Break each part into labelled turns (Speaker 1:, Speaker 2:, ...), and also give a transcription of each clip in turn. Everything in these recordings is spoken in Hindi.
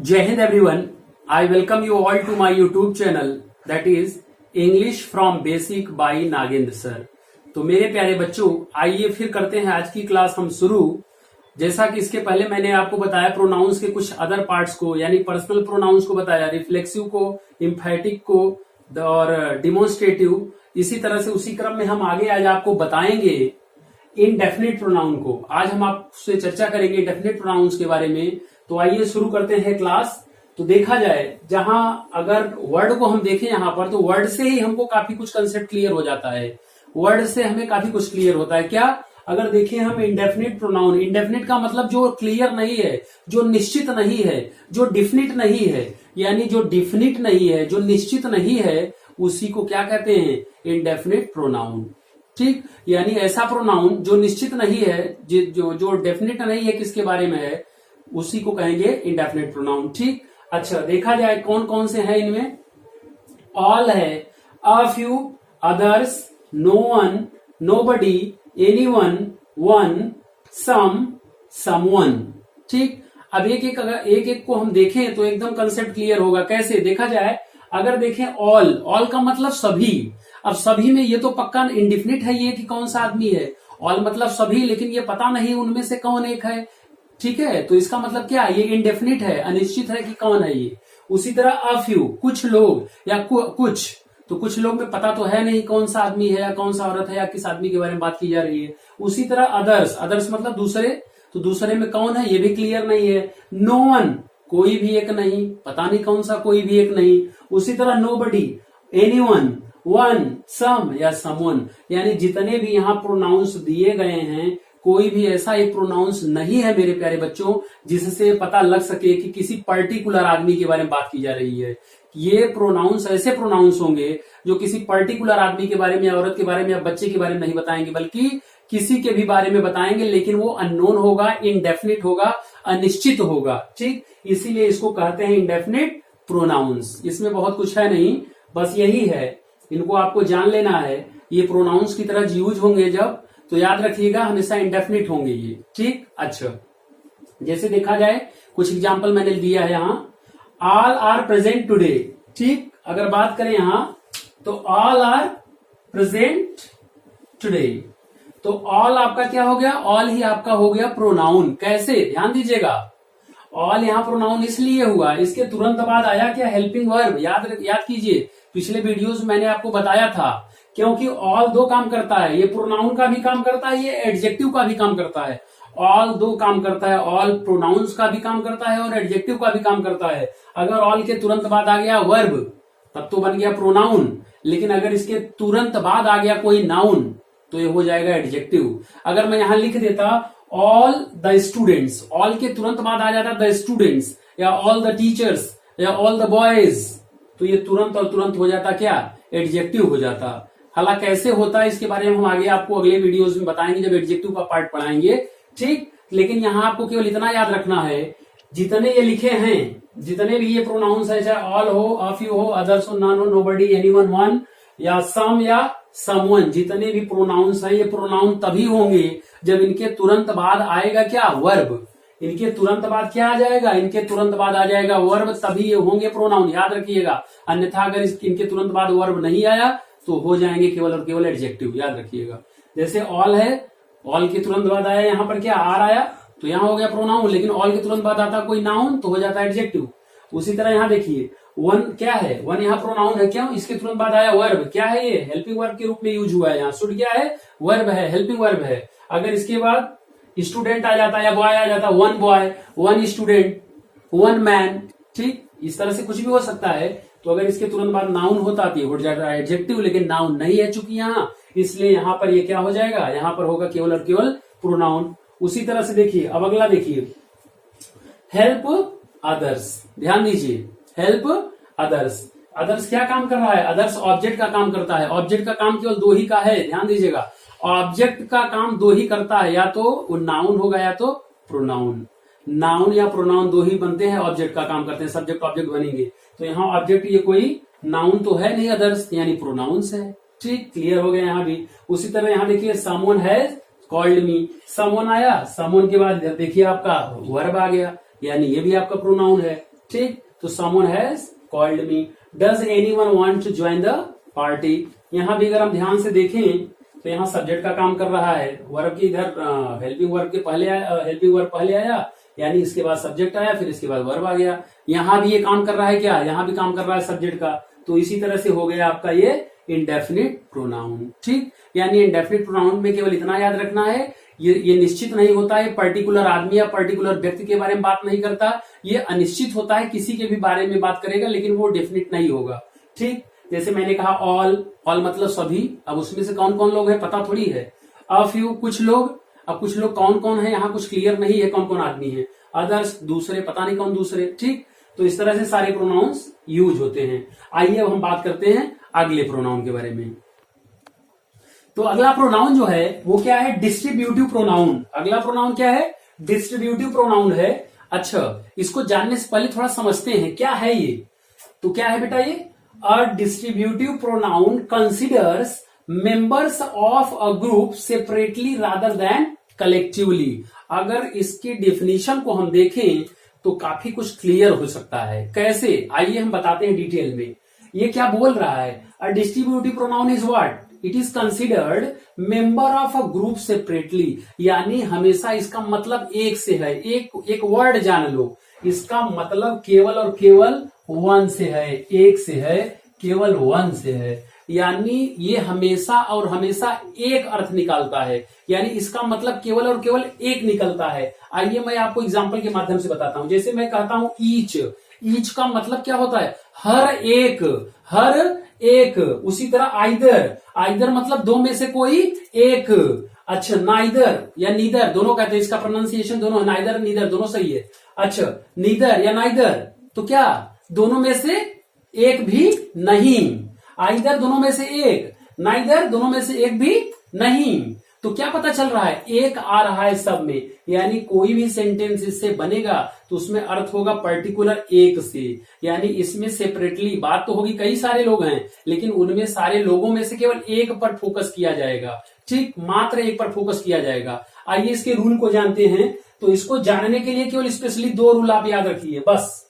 Speaker 1: Jai Hind everyone. I welcome you all to my YouTube channel that is English from Basic by Nagendra sir. तो मेरे प्यारे बच्चों, आइए फिर करते हैं आज की क्लास हम शुरू। जैसा कि इसके पहले मैंने आपको बताया प्रोनाउंस के कुछ अदर पार्ट्स को, यानी पर्सनल प्रोनाउंस को बताया, रिफ्लेक्सिव को, इम्फेटिक को और डिमोन्स्ट्रेटिव। इसी तरह से उसी क्रम में हम आगे आज आपको बताएंगे इनडेफिनिट प्रोनाउन को। आज हम आपसे चर्चा करेंगे डेफिनेट प्रोनाउंस के बारे में। तो आइए शुरू करते हैं क्लास। तो देखा जाए, जहां अगर वर्ड को हम देखें यहां पर, तो वर्ड से ही हमको काफी कुछ कंसेप्ट क्लियर हो जाता है। वर्ड से हमें काफी कुछ क्लियर होता है। क्या? अगर देखिए हम इंडेफिनिट प्रोनाउन, इंडेफिनिट का मतलब जो क्लियर नहीं है, जो निश्चित नहीं है, जो डिफिनिट नहीं है, यानी जो डिफिनिट नहीं है, जो निश्चित नहीं है, उसी को क्या कहते हैं? Indefinite pronoun. ठीक, यानी ऐसा प्रोनाउन जो निश्चित नहीं है, जो डेफिनेट नहीं है किसके बारे में है, उसी को कहेंगे इंडेफिनिट प्रोनाउन। ठीक, अच्छा देखा जाए कौन कौन से हैं इनमें। ऑल है, a few, others, no one, nobody, anyone, one, some, someone. ठीक, अब एक एक को हम देखें तो एकदम कंसेप्ट क्लियर होगा। कैसे? देखा जाए, अगर देखें ऑल, ऑल का मतलब सभी। अब सभी में ये तो पक्का इंडिफिनिट है ये कि कौन सा आदमी है। ऑल मतलब सभी, लेकिन ये पता नहीं उनमें से कौन एक है। ठीक है, तो इसका मतलब क्या? ये इंडेफिनिट है, अनिश्चित है कि कौन है ये। उसी तरह अ फ्यू, कुछ लोग या कुछ, तो कुछ लोग में पता तो है नहीं कौन सा आदमी है या कौन सा औरत है या किस आदमी के बारे में बात की जा रही है। उसी तरह अदर्स, अदर्स मतलब दूसरे, तो दूसरे में कौन है ये भी क्लियर नहीं है। नो वन, कोई भी एक नहीं, पता नहीं कौन सा कोई भी एक नहीं। उसी तरह नोबडी, एनीवन, वन, सम या समवन, यानी जितने भी यहाँ प्रोनाउंस दिए गए हैं, कोई भी ऐसा एक प्रोनाउंस नहीं है मेरे प्यारे बच्चों जिससे पता लग सके कि किसी पर्टिकुलर आदमी के बारे में बात की जा रही है। ये प्रोनाउंस ऐसे प्रोनाउंस होंगे जो किसी पर्टिकुलर आदमी के बारे में, औरत के बारे में या बच्चे के बारे में नहीं बताएंगे, बल्कि किसी के भी बारे में बताएंगे, लेकिन वो अननोन होगा, इनडेफिनिट होगा, अनिश्चित होगा। ठीक, इसीलिए इसको कहते हैं इंडेफिनिट प्रोनाउंस। इसमें बहुत कुछ है नहीं, बस यही है, इनको आपको जान लेना है। ये प्रोनाउंस की तरह यूज होंगे जब, तो याद रखिएगा हमेशा इंडेफिनिट होंगे ये। ठीक, अच्छा जैसे देखा जाए कुछ एग्जांपल मैंने दिया है यहाँ। All are present today. ठीक, अगर बात करें यहां तो ऑल आर प्रेजेंट टुडे, तो ऑल आपका क्या हो गया? ऑल ही आपका हो गया प्रोनाउन। कैसे? ध्यान दीजिएगा, ऑल यहां प्रोनाउन इसलिए हुआ, इसके तुरंत बाद आया क्या? Helping verb. याद कीजिए, पिछले वीडियोस में मैंने आपको बताया था, क्योंकि ऑल दो काम करता है, ये प्रोनाउन का भी काम करता है, ये एडजेक्टिव का भी काम करता है। ऑल दो काम करता है, ऑल प्रोनाउंस का भी काम करता है और एडजेक्टिव का भी काम करता है। अगर ऑल के तुरंत बाद आ गया वर्ब, तब तो बन गया प्रोनाउन, लेकिन अगर इसके तुरंत बाद आ गया कोई नाउन, तो ये हो जाएगा एडजेक्टिव। अगर मैं यहां लिख देता ऑल द स्टूडेंट्स, ऑल के तुरंत बाद आ जाता द स्टूडेंट्स या ऑल द टीचर्स या ऑल द बॉयज, तो ये तुरंत और तुरंत हो जाता क्या? एडजेक्टिव हो जाता। हालांकि कैसे होता है इसके बारे में हम आगे आपको अगले वीडियोस में बताएंगे जब एडजेक्टिव का पार्ट पढ़ाएंगे। ठीक, लेकिन यहां आपको केवल इतना याद रखना है, जितने ये लिखे हैं, जितने भी ये प्रोनाउंस है, चाहे ऑल हो, अ फ्यू हो, अदर्स हो, नन हो, नोबडी, एनीवन, वन या सम या समवन, जितने भी प्रोनाउंस हैं, ये प्रोनाउन तभी होंगे जब इनके तुरंत बाद आएगा क्या? वर्ब। इनके तुरंत बाद क्या आ जाएगा? इनके तुरंत बाद आ जाएगा वर्ब, तभी ये होंगे प्रोनाउन। याद रखिएगा, अन्यथा अगर इनके तुरंत बाद वर्ब नहीं आया तो हो जाएंगे केवल और केवल एडजेक्टिव। याद रखिएगा, जैसे ऑल है, ऑल के तुरंत बाद आया यहाँ पर क्या? आर आया, तो यहाँ हो गया प्रोनाउन, लेकिन ऑल के तुरंत बाद आता कोई नाउन तो हो जाता है एडजेक्टिव। उसी तरह यहाँ देखिए, वन क्या है? वन यहाँ प्रोनाउन है, क्यों? इसके तुरंत बाद आया वर्ब। क्या है ये? हेल्पिंग वर्ब के रूप में यूज हुआ है। यहाँ शुड क्या है? वर्ब है, हेल्पिंग वर्ब है। अगर इसके बाद स्टूडेंट आ जाता या बॉय आ जाता, one boy, one student, one man. ठीक, इस तरह से कुछ भी हो सकता है। तो अगर इसके तुरंत बाद नाउन होता तो हो जाता है एडजेक्टिव, लेकिन नाउन नहीं है चूंकि यहाँ, इसलिए यहाँ पर ये क्या हो जाएगा? यहाँ पर होगा केवल और केवल प्रोनाउन। उसी तरह से देखिए, अब अगला देखिए, हेल्प अदर्स। ध्यान दीजिए, हेल्प अदर्स, अदर्स क्या काम कर रहा है? अदर्स ऑब्जेक्ट का काम करता है। ऑब्जेक्ट का काम केवल दो ही का है, ध्यान दीजिएगा, ऑब्जेक्ट का काम दो ही करता है, या तो वो नाउन होगा या तो प्रोनाउन। नाउन या प्रोनाउन दो ही बनते हैं, ऑब्जेक्ट का काम करते हैं, सब्जेक्ट ऑब्जेक्ट बनेंगे। तो यहाँ ऑब्जेक्ट ये कोई नाउन तो है नहीं, अदर्स यानी प्रोनाउंस है। ठीक, क्लियर हो गया यहाँ भी। उसी तरह यहाँ देखिए, someone has called me, someone आया, समवन के बाद देखिए आपका वर्ब आ गया, यानी ये भी आपका प्रोनाउन है। ठीक, तो someone has called me. Does anyone want to join the party. यहां भी अगर हम ध्यान से देखें तो यहाँ सब्जेक्ट का काम कर रहा है, वर्ब की इधर हेल्पिंग वर्ब के पहले आया, हेल्पिंग वर्ब पहले आया, यानी इसके बाद सब्जेक्ट आया, फिर इसके बाद वर्ब आ गया। यहाँ भी ये काम कर रहा है क्या, यहाँ भी काम कर रहा है सब्जेक्ट का। तो इसी तरह से हो गया आपका ये इंडेफिनिट प्रोनाउन। ठीक, यानी इंडेफिनिट प्रोनाउन में केवल इतना याद रखना है, ये निश्चित नहीं होता है, पर्टिकुलर आदमी या पर्टिकुलर व्यक्ति के बारे में बात नहीं करता, ये अनिश्चित होता है, किसी के भी बारे में बात करेगा लेकिन वो डेफिनिट नहीं होगा। ठीक, जैसे मैंने कहा ऑल, ऑल मतलब सभी, अब उसमें से कौन कौन लोग हैं पता थोड़ी है। अ फ्यू कुछ लोग, अब कुछ लोग कौन कौन है यहाँ कुछ क्लियर नहीं है कौन कौन आदमी है। अदर्स दूसरे, पता नहीं कौन दूसरे। ठीक, तो इस तरह से सारे प्रोनाउंस यूज होते हैं। आइए अब हम बात करते हैं अगले प्रोनाउन के बारे में। तो अगला प्रोनाउन जो है वो क्या है, डिस्ट्रीब्यूटिव प्रोनाउन। अगला प्रोनाउन क्या है, डिस्ट्रीब्यूटिव प्रोनाउन है। अच्छा, इसको जानने से पहले थोड़ा समझते हैं क्या है ये। तो क्या है बेटा ये, a distributive pronoun considers members of a group separately rather than collectively. अगर इसकी डेफिनेशन को हम देखें तो काफी कुछ क्लियर हो सकता है। कैसे, आइए हम बताते हैं डिटेल में। ये क्या बोल रहा है, a distributive pronoun is what, it is considered member of a group separately, यानी हमेशा इसका मतलब एक से है। एक वर्ड जान लो, इसका मतलब केवल और केवल वन से है, एक से है, केवल वन से है, यानी ये हमेशा और हमेशा एक अर्थ निकालता है, यानी इसका मतलब केवल और केवल एक निकलता है। आइए मैं आपको एग्जांपल के माध्यम से बताता हूं। जैसे मैं कहता हूं ईच, ईच का मतलब क्या होता है, हर एक, हर एक। उसी तरह आइदर, आइदर मतलब दो में से कोई एक। अच्छा, नाइदर या नीदर दोनों कहते हैं, इसका प्रोनाउंसिएशन दोनों, नाइदर नीदर दोनों सही है। अच्छा, नीदर या नाइदर तो क्या, दोनों में से एक भी नहीं। आइदर दोनों में से एक, नाइदर दोनों में से एक भी नहीं। तो क्या पता चल रहा है, एक आ रहा है सब में, यानी कोई भी सेंटेंस इससे बनेगा तो उसमें अर्थ होगा पर्टिकुलर एक से, यानी इसमें सेपरेटली बात तो होगी, कई सारे लोग हैं लेकिन उनमें सारे लोगों में से केवल एक पर फोकस किया जाएगा। ठीक, मात्र एक पर फोकस किया जाएगा। आइए इसके रूल को जानते हैं। तो इसको जानने के लिए केवल स्पेशली दो रूल आप याद रखिए, बस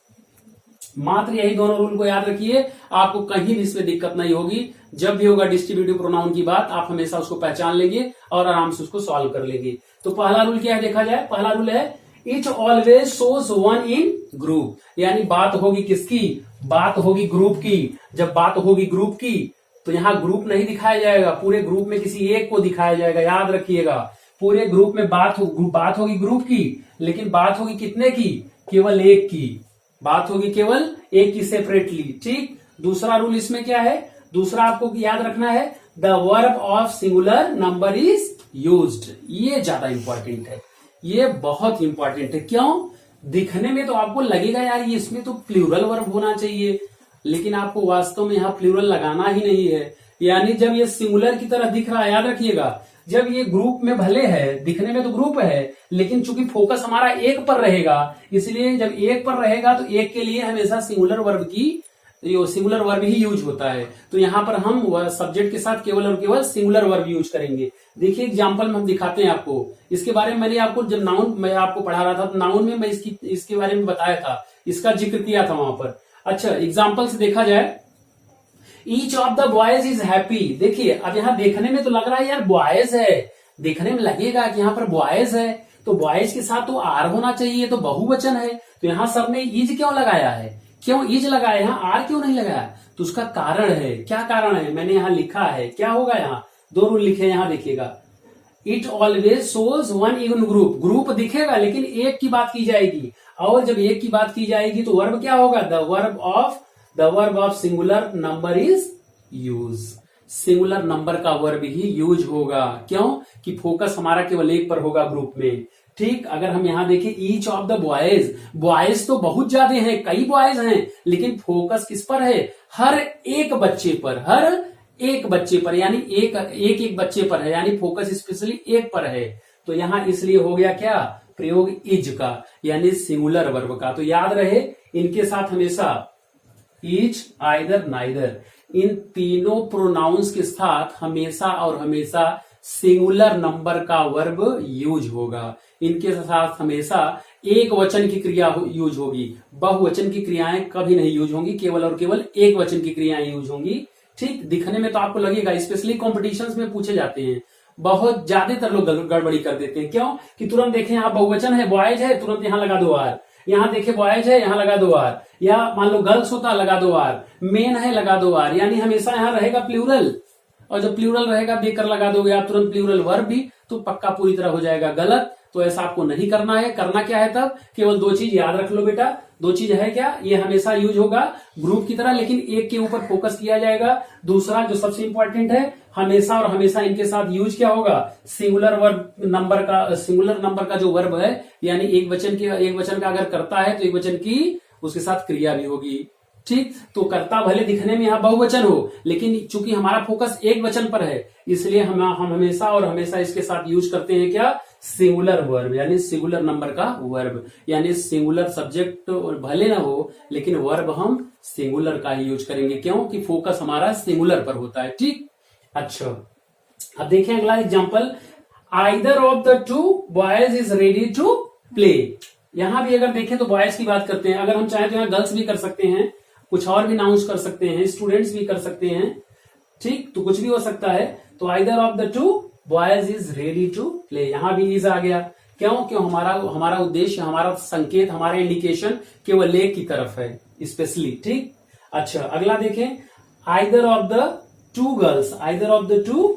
Speaker 1: मात्र यही दोनों रूल को याद रखिए, आपको कहीं भी इसमें दिक्कत नहीं होगी। जब भी होगा डिस्ट्रीब्यूटिव प्रोनाउन की बात, आप हमेशा उसको पहचान लेंगे और आराम से उसको सॉल्व कर लेंगे। तो पहला रूल क्या है देखा जाए, पहला रूल है it always shows one in group, यानी बात होगी किसकी, बात होगी ग्रुप की। जब बात होगी ग्रुप की तो यहाँ ग्रुप नहीं दिखाया जाएगा, पूरे ग्रुप में किसी एक को दिखाया जाएगा, याद रखिएगा। पूरे ग्रुप में बात होगी ग्रुप की, लेकिन बात होगी कितने की, केवल एक की, बात होगी केवल एक की सेपरेटली। ठीक, दूसरा रूल इसमें क्या है, दूसरा आपको याद रखना है, the verb of singular number is used. ये ज्यादा इंपॉर्टेंट है, ये बहुत इंपॉर्टेंट है। क्यों, दिखने में तो आपको लगेगा यार ये इसमें तो प्लूरल वर्ब होना चाहिए, लेकिन आपको वास्तव में यहाँ प्लूरल लगाना ही नहीं है। यानी जब ये सिंगुलर की तरह दिख रहा है, याद रखिएगा, जब ये ग्रुप में भले है, दिखने में तो ग्रुप है, लेकिन चूंकि फोकस हमारा एक पर रहेगा, इसलिए जब एक पर रहेगा तो एक के लिए हमेशा सिंगुलर वर्ब की, सिंगुलर वर्ब ही यूज होता है। तो यहाँ पर हम सब्जेक्ट के साथ केवल और केवल सिंगुलर वर्ब यूज करेंगे। देखिए एग्जांपल में हम दिखाते हैं आपको, इसके बारे में मैंने आपको जब नाउन मैं आपको पढ़ा रहा था तो नाउन में मैं इसके बारे में बताया था, इसका जिक्र किया था वहां पर। अच्छा, एग्जाम्पल से देखा जाए, each of the boys is happy. देखिए अब यहाँ देखने में तो लग रहा है यार बॉयज है, देखने में लगेगा कि यहाँ पर बॉयज है, तो बॉयज के साथ तो आर होना चाहिए, तो बहुवचन है, तो यहाँ सबने ईज क्यों लगाया है, क्यों ईज लगाया, यहाँ आर क्यों नहीं लगाया, तो उसका कारण है। क्या कारण है, मैंने यहाँ लिखा है, क्या होगा, यहाँ दो रूल लिखे, यहाँ देखिएगा, it always shows one in group, group दिखेगा लेकिन एक की बात की जाएगी, और जब एक की बात की जाएगी तो वर्ब क्या होगा, the verb of singular number is use. Singular number का वर्ब ही यूज होगा, क्यों कि फोकस हमारा केवल एक पर होगा ग्रुप में। ठीक, अगर हम यहाँ देखें each of the boys, boys तो बहुत ज्यादा हैं, कई बॉयज हैं, लेकिन फोकस किस पर है, हर एक बच्चे पर, हर एक बच्चे पर, यानी एक बच्चे पर है, यानी फोकस स्पेशली एक पर है। तो यहाँ इसलिए हो गया क्या, प्रयोग इज का, यानी सिंगुलर वर्ब का। तो याद रहे इनके साथ हमेशा ईच, आइदर, नाइदर, इन तीनों प्रोनाउंस के साथ हमेशा और हमेशा सिंगुलर नंबर का वर्ब यूज होगा। इनके साथ हमेशा एक वचन की क्रिया यूज होगी, बहुवचन की क्रियाएं कभी नहीं यूज होंगी, केवल और केवल एक वचन की क्रियाएं यूज होंगी। ठीक, दिखने में तो आपको लगेगा, स्पेशली कॉम्पिटिशन्स में पूछे जाते हैं, बहुत ज्यादातर लोग गड़बड़ी कर देते हैं। क्यों कि तुरंत देखें यहाँ बहुवचन है, बॉयज है, तुरंत यहाँ लगा दो आर, यहाँ देखे बॉयज है, यहाँ लगा दो आर, या मान लो गर्ल्स होता लगा दो आर, मेन है लगा दो आर, यानी हमेशा यहाँ रहेगा प्लूरल, और जब प्लूरल रहेगा बेकर लगा दोगे आप तुरंत प्लूरल वर्ब भी, तो पक्का पूरी तरह हो जाएगा गलत। तो ऐसा आपको नहीं करना है। करना क्या है तब, केवल दो चीज याद रख लो बेटा, दो चीज है क्या, ये हमेशा यूज होगा ग्रुप की तरह, लेकिन एक के ऊपर फोकस किया जाएगा। दूसरा जो सबसे इंपॉर्टेंट है, हमेशा और हमेशा इनके साथ यूज क्या होगा, सिंगुलर वर्ब नंबर का, सिंगुलर नंबर का जो वर्ब है, यानी एक वचन का अगर करता है तो एक वचन की उसके साथ क्रिया भी होगी। ठीक, तो कर्ता भले दिखने में यहाँ बहुवचन हो, लेकिन चूंकि हमारा फोकस एक वचन पर है, इसलिए हम हमेशा और हमेशा इसके साथ यूज करते हैं क्या, सिंगुलर वर्ब, यानी सिंगुलर नंबर का वर्ब, यानी सिंगुलर सब्जेक्ट भले ना हो, लेकिन वर्ब हम सिंगुलर का ही यूज करेंगे। क्यों कि फोकस हमारा सिंगुलर पर होता है। ठीक, अच्छा अब देखें अगला example, either of the two boys is ready to play. यहां भी अगर देखें तो बॉयज की बात करते हैं, अगर हम चाहें तो यहाँ गर्ल्स भी कर सकते हैं, कुछ और भी नाउंस कर सकते हैं, स्टूडेंट्स भी कर सकते हैं। ठीक, तो कुछ भी हो सकता है। तो either of the two boys is ready to play, यहां भी इज आ गया। क्यों हमारा उद्देश्य, हमारा संकेत, हमारा इंडिकेशन केवल एक की तरफ है स्पेशली। ठीक, अच्छा अगला देखें, either of the two girls, either of the two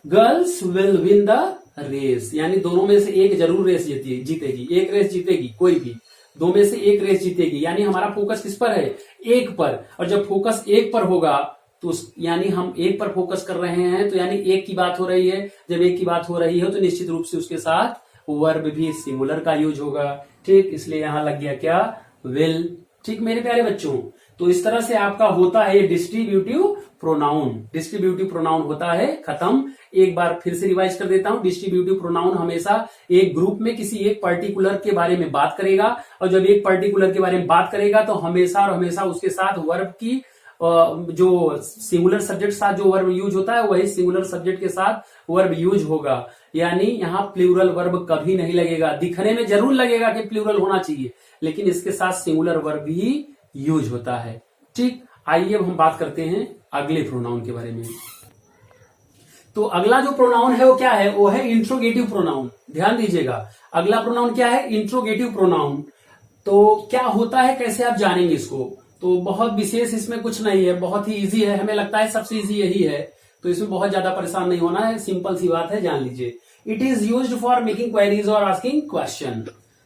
Speaker 1: girls will win the race, यानी दोनों में से एक जरूर रेस जीतेगी, एक रेस जीतेगी, कोई भी दो में से एक रेस जीतेगी। यानी हमारा फोकस किस पर है, एक पर, और जब फोकस एक पर होगा तो यानी हम एक पर फोकस कर रहे हैं, तो यानी एक की बात हो रही है। जब एक की बात हो रही है तो निश्चित रूप से उसके साथ वर्ब भी सिंगुलर का यूज होगा। ठीक, इसलिए यहां लग गया क्या, विल। ठीक मेरे प्यारे बच्चों, तो इस तरह से आपका होता है ये डिस्ट्रीब्यूटिव प्रोनाउन। डिस्ट्रीब्यूटिव प्रोनाउन होता है खत्म। एक बार फिर से रिवाइज कर देता हूं, डिस्ट्रीब्यूटिव प्रोनाउन हमेशा एक ग्रुप में किसी एक पर्टिकुलर के बारे में बात करेगा, और जब एक पर्टिकुलर के बारे में बात करेगा तो हमेशा और हमेशा उसके साथ वर्ब की जो सिंगुलर सब्जेक्ट साथ जो वर्ब यूज होता है वही सिंगुलर सब्जेक्ट के साथ वर्ब यूज होगा। यानी यहाँ प्लूरल वर्ब कभी नहीं लगेगा, दिखने में जरूर लगेगा कि प्लूरल होना चाहिए, लेकिन इसके साथ सिंगुलर वर्ब ही यूज होता है। ठीक, आइए अब हम बात करते हैं अगले प्रोनाउन के बारे में। तो अगला जो प्रोनाउन है वो क्या है, वो है इंट्रोगेटिव प्रोनाउन। ध्यान दीजिएगा, अगला प्रोनाउन क्या है, इंट्रोगेटिव प्रोनाउन। तो क्या होता है, कैसे आप जानेंगे इसको, तो बहुत विशेष इसमें कुछ नहीं है, बहुत ही इजी है, हमें लगता है सबसे इजी यही है, तो इसमें बहुत ज्यादा परेशान नहीं होना है, सिंपल सी बात है, जान लीजिए। It is used for making queries और आस्किंग क्वेश्चन।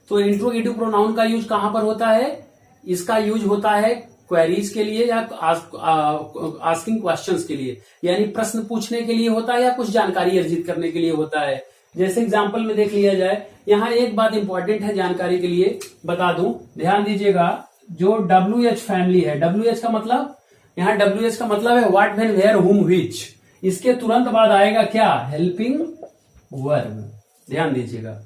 Speaker 1: तो इंट्रोगेटिव प्रोनाउन का यूज कहां पर होता है, इसका यूज होता है क्वेरीज के लिए या आस्किंग क्वेश्चंस के लिए, यानी प्रश्न पूछने के लिए होता है या कुछ जानकारी अर्जित करने के लिए होता है। जैसे एग्जांपल में देख लिया जाए, यहाँ एक बात इंपॉर्टेंट है जानकारी के लिए बता दूं, ध्यान दीजिएगा। जो WH फैमिली है, WH का मतलब, यहाँ WH का मतलब है व्हाट, व्हेन, वेयर, हुम, व्हिच। इसके तुरंत बाद आएगा क्या, हेल्पिंग वर्ब। ध्यान दीजिएगा,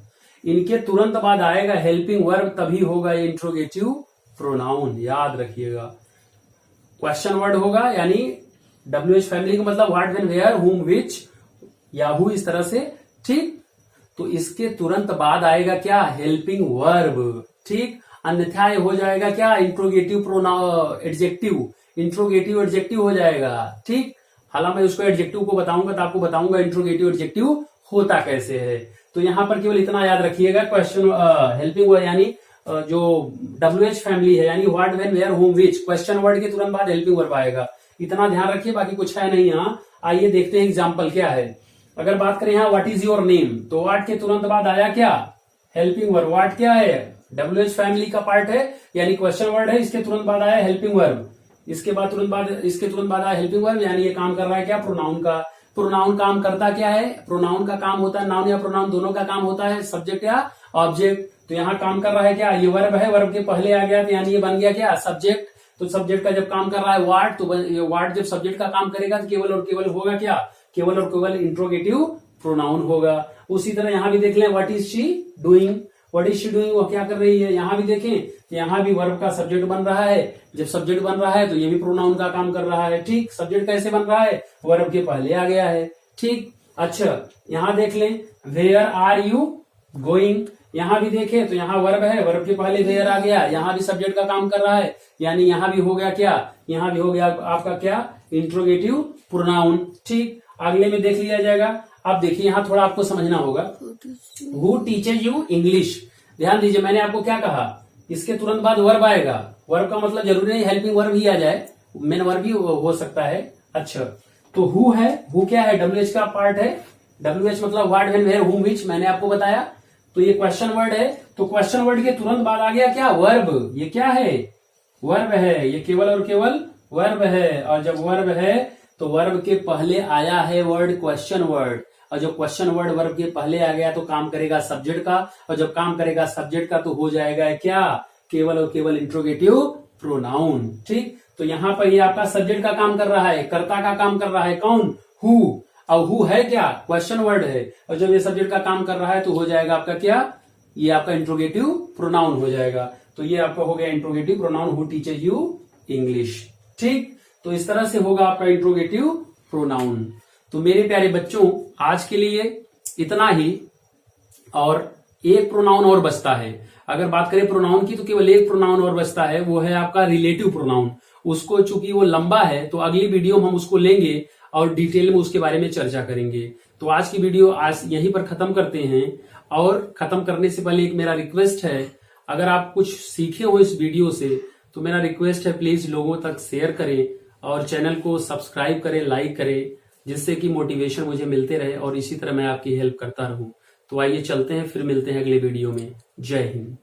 Speaker 1: इनके तुरंत बाद आएगा हेल्पिंग वर्ब, तभी होगा ये इंट्रोगेटिव प्रोनाउन, याद रखिएगा। क्वेश्चन वर्ड होगा, यानी WH फैमिली का मतलब व्हाट, व्हेन, वेयर, हुम, व्हिच या हु, इस तरह से। ठीक, तो इसके तुरंत बाद आएगा क्या, हेल्पिंग वर्ब। ठीक, अन्यथा हो जाएगा क्या, interrogative pronoun adjective, interrogative adjective हो जाएगा। ठीक, हालांकि मैं उसको एडजेक्टिव को बताऊंगा तो आपको बताऊंगा इंट्रोगेटिव एडजेक्टिव होता कैसे है। तो यहां पर केवल इतना याद रखिएगा, क्वेश्चन हेल्पिंग वर्ड यानी जो WH फैमिली है, यानी व्हाट, व्हेन, वेयर, हुम, व्हिच, क्वेश्चन वर्ड के तुरंत बाद हेल्पिंग वर्ब आएगा, इतना ध्यान रखिए, बाकी कुछ है नहीं यहाँ। आइए देखते हैं एग्जाम्पल क्या है। अगर बात करें यहाँ व्हाट इज योर नेम, तो व्हाट के तुरंत बाद आया क्या, हेल्पिंग वर्ब। व्हाट क्या है, WH फैमिली का पार्ट है, यानी क्वेश्चन वर्ड है, इसके तुरंत बाद आया हेल्पिंग वर्ब, इसके तुरंत बाद आया हेल्पिंग वर्ब, यानी ये काम कर रहा है क्या, प्रोनाउन का। प्रोनाउन काम करता क्या है, प्रोनाउन का काम होता है, नाउन या प्रोनाउन दोनों का काम होता है सब्जेक्ट या ऑब्जेक्ट। तो यहाँ काम कर रहा है क्या, ये वर्ब है, वर्ब के पहले आ गया, तो यानी ये बन गया क्या, सब्जेक्ट। तो सब्जेक्ट का जब काम कर रहा है व्हाट, तो व्हाट जब सब्जेक्ट का काम करेगा तो केवल और केवल होगा क्या, केवल और केवल इंट्रोगेटिव प्रोनाउन होगा। उसी तरह यहाँ भी देख लें, what is she doing, what is she doing, वो क्या कर रही है। यहाँ भी देखें, यहाँ भी वर्ब का सब्जेक्ट बन रहा है, जब सब्जेक्ट बन रहा है तो ये भी प्रोनाउन का काम कर रहा है। ठीक, सब्जेक्ट कैसे बन रहा है, वर्ब के पहले आ गया है। ठीक, अच्छा यहाँ देख लें, वेयर आर यू गोइंग, यहाँ भी देखे तो यहाँ वर्ब है, वर्ब के पहले वेयर आ गया, यहाँ भी सब्जेक्ट का काम कर रहा है, यानी यहाँ भी हो गया क्या, यहाँ भी हो गया आपका क्या, इंट्रोगेटिव प्रोनाउन। ठीक, अगले में देख लिया जाएगा। अब देखिए यहाँ थोड़ा आपको समझना होगा, हु टीचेज यू इंग्लिश। ध्यान दीजिए, मैंने आपको क्या कहा, इसके तुरंत बाद वर्ब आएगा। वर्ब का मतलब जरूरी नहीं हेल्पिंग वर्ब ही आ जाए, मेन वर्ब भी हो सकता है। अच्छा, तो हु है, हु क्या है, WH का पार्ट है। WH मतलब व्हाट, व्हेन, वेयर, हुम, व्हिच, मैंने आपको बताया। तो ये क्वेश्चन वर्ड है, तो क्वेश्चन वर्ड के तुरंत बाद आ गया क्या, वर्ब। ये क्या है, वर्ब है, ये केवल और केवल वर्ब है। और जब वर्ब है तो वर्ब के पहले आया है वर्ड क्वेश्चन वर्ड, और जो क्वेश्चन वर्ड वर्ब के पहले आ गया तो काम करेगा सब्जेक्ट का, और जब काम करेगा सब्जेक्ट का तो हो जाएगा क्या, केवल और केवल इंट्रोगेटिव प्रोनाउन। ठीक, तो यहाँ पर ये आपका सब्जेक्ट का काम कर रहा है, कर्ता का काम कर रहा है, कौन, हु। अब हु है क्या, क्वेश्चन वर्ड है, और जब ये सब्जेक्ट का काम कर रहा है तो हो जाएगा आपका क्या, ये आपका इंट्रोगेटिव प्रोनाउन हो जाएगा। तो ये आपका हो गया interrogative pronoun, who teaches you English. ठीक, तो इस तरह से होगा आपका इंट्रोगेटिव प्रोनाउन। तो मेरे प्यारे बच्चों, आज के लिए इतना ही, और एक प्रोनाउन और बचता है। अगर बात करें प्रोनाउन की तो केवल एक प्रोनाउन और बचता है, वो है आपका रिलेटिव प्रोनाउन। उसको चूंकि वो लंबा है तो अगली वीडियो में हम उसको लेंगे और डिटेल में उसके बारे में चर्चा करेंगे। तो आज की वीडियो आज यहीं पर खत्म करते हैं, और खत्म करने से पहले एक मेरा रिक्वेस्ट है, अगर आप कुछ सीखे हो इस वीडियो से तो मेरा रिक्वेस्ट है प्लीज लोगों तक शेयर करें और चैनल को सब्सक्राइब करें, लाइक करें, जिससे कि मोटिवेशन मुझे मिलते रहे और इसी तरह मैं आपकी हेल्प करता रहूं। तो आइए चलते हैं, फिर मिलते हैं अगले वीडियो में। जय हिंद।